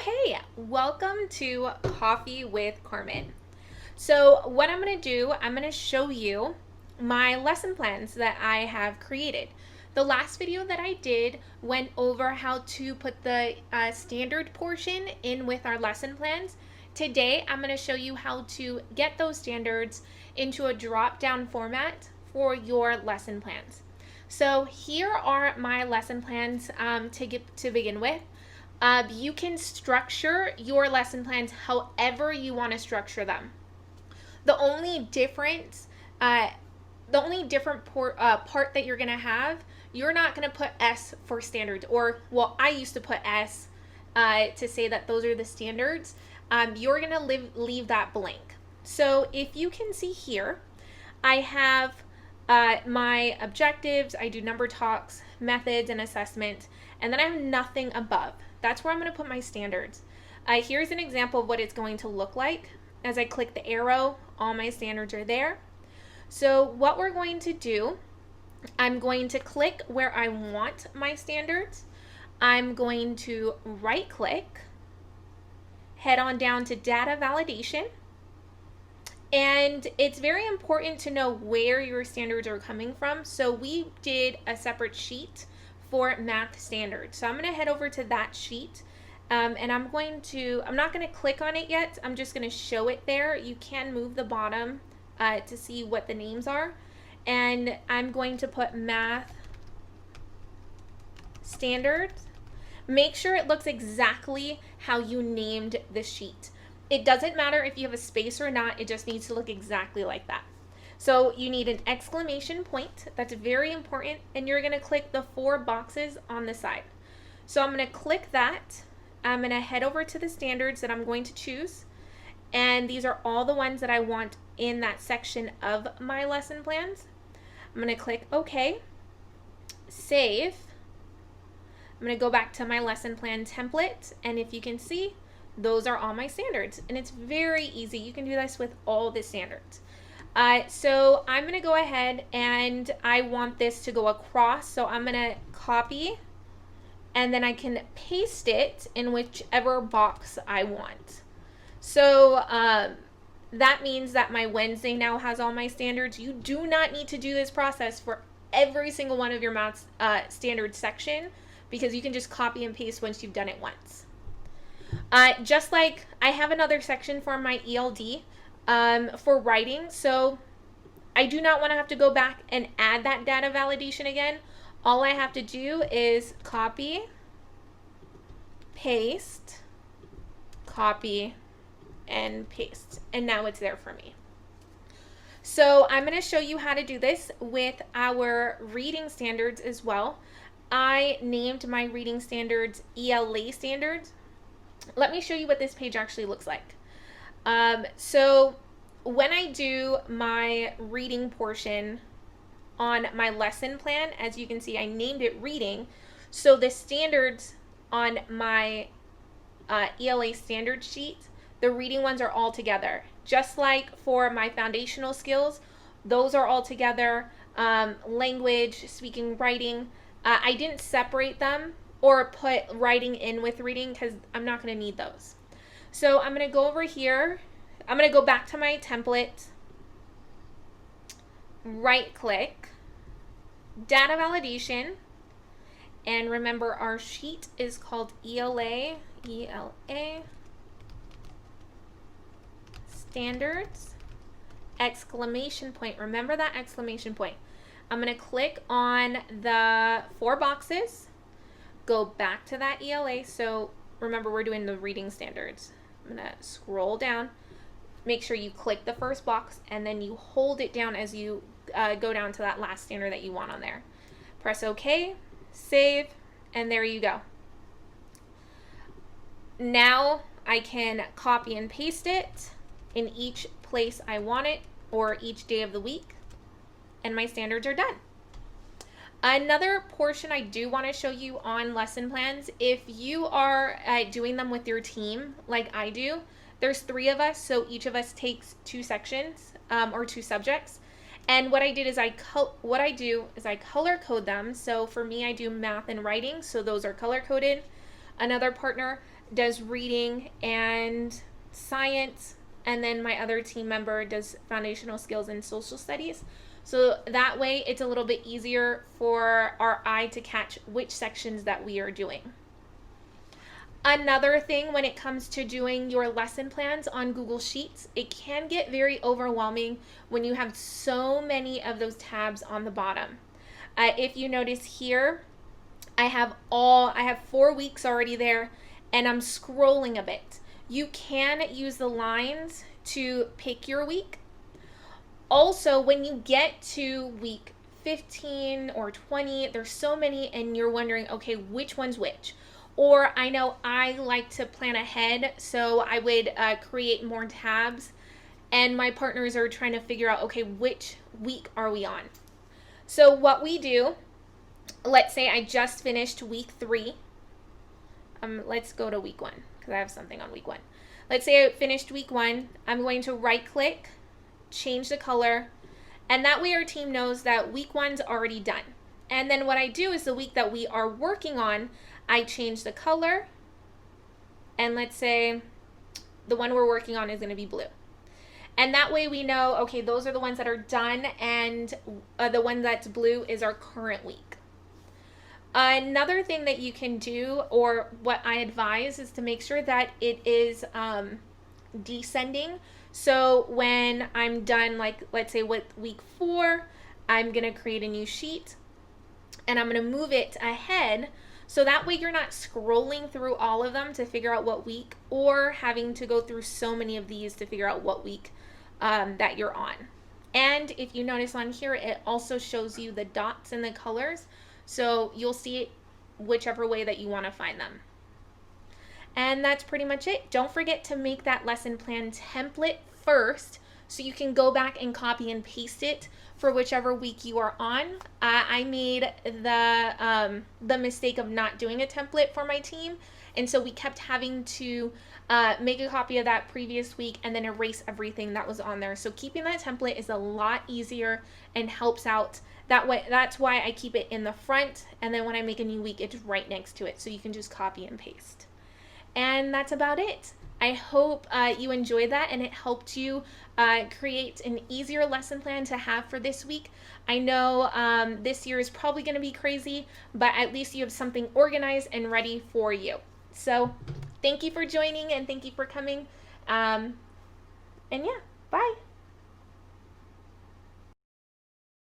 Okay, welcome to Coffee with Carmen. So, what I'm going to do, I'm going to show you my lesson plans that I have created. The last video that I did went over how to put the standard portion in with our lesson plans. Today, I'm going to show you how to get those standards into a drop-down format for your lesson plans. So, here are my lesson plans to begin with. You can structure your lesson plans however you want to structure them. The only difference, part that you're gonna have, you're not gonna put S for standards, or well, I used to put S to say that those are the standards. You're gonna leave that blank. So if you can see here, I have my objectives. I do number talks, methods, and assessment, and then I have nothing above. That's where I'm going to put my standards. Here's an example of what it's going to look like. As I click the arrow, all my standards are there. So what we're going to do, I'm going to click where I want my standards. I'm going to right click, head on down to data validation. And it's very important to know where your standards are coming from. So we did a separate sheet for math standards. So I'm going to head over to that sheet and I'm not going to click on it yet. I'm just going to show it there. You can move the bottom to see what the names are. And I'm going to put math standards. Make sure it looks exactly how you named the sheet. It doesn't matter if you have a space or not. It just needs to look exactly like that. So you need an exclamation point. That's very important. And you're going to click the 4 boxes on the side. So I'm going to click that. I'm going to head over to the standards that I'm going to choose. And these are all the ones that I want in that section of my lesson plans. I'm going to click OK. Save. I'm going to go back to my lesson plan template. And if you can see, those are all my standards. And it's very easy. You can do this with all the standards. So I'm going to go ahead and I want this to go across. So I'm going to copy and then I can paste it in whichever box I want. So that means that my Wednesday now has all my standards. You do not need to do this process for every single one of your math standards section because you can just copy and paste once you've done it once. Just like I have another section for my ELD for writing, so I do not want to have to go back and add that data validation again. All I have to do is copy, paste, copy, and paste, and now it's there for me. So I'm going to show you how to do this with our reading standards as well. I named my reading standards ELA standards. Let me show you what this page actually looks like. So when I do my reading portion on my lesson plan, as you can see, I named it reading. So the standards on my ELA standard sheet, the reading ones are all together. Just like for my foundational skills, those are all together. Language, speaking, writing. I didn't separate them or put writing in with reading because I'm not going to need those. So I'm going to go over here. I'm going to go back to my template, right click, data validation, and remember our sheet is called ELA standards, exclamation point. Remember that exclamation point. I'm going to click on the 4 boxes, go back to that ELA. So remember, we're doing the reading standards. I'm going to scroll down. Make sure you click the first box and then you hold it down as you go down to that last standard that you want on there. Press OK, save, and there you go. Now I can copy and paste it in each place I want it or each day of the week, and my standards are done. Another portion I do want to show you on lesson plans, if you are doing them with your team like I do, there's 3 of us, so each of us takes 2 sections or 2 subjects. And what I do is I color code them. So for me, I do math and writing, so those are color coded. Another partner does reading and science, and then my other team member does foundational skills and social studies. So that way it's a little bit easier for our eye to catch which sections that we are doing. Another thing when it comes to doing your lesson plans on Google Sheets, it can get very overwhelming when you have so many of those tabs on the bottom. If you notice here, I have 4 weeks already there, and I'm scrolling a bit. You can use the lines to pick your week. Also, when you get to week 15 or 20, there's so many and you're wondering, okay, which one's which? Or I know I like to plan ahead, so I would create more tabs, and my partners are trying to figure out, okay, which week are we on? So what we do, let's say I just finished week 3. Let's go to week 1 because I have something on week 1. Let's say I finished week 1. I'm going to right click, change the color, and that way our team knows that week 1's already done. And then what I do is the week that we are working on, I change the color, and let's say the one we're working on is going to be blue. And that way we know, okay, those are the ones that are done, and the one that's blue is our current week. Another thing that you can do, or what I advise, is to make sure that it is descending. So when I'm done, like let's say with week 4, I'm going to create a new sheet, and I'm going to move it ahead. So that way you're not scrolling through all of them to figure out what week, or having to go through so many of these to figure out what week that you're on. And if you notice on here, it also shows you the dots and the colors. So you'll see it whichever way that you want to find them. And that's pretty much it. Don't forget to make that lesson plan template first so you can go back and copy and paste it for whichever week you are on. I made the mistake of not doing a template for my team, and so we kept having to make a copy of that previous week and then erase everything that was on there. So keeping that template is a lot easier and helps out that way. That's why I keep it in the front, and then when I make a new week, it's right next to it, so you can just copy and paste. And that's about it. I hope you enjoyed that and it helped you create an easier lesson plan to have for this week. I know this year is probably going to be crazy, but at least you have something organized and ready for you. So thank you for joining, and thank you for coming. And yeah, bye.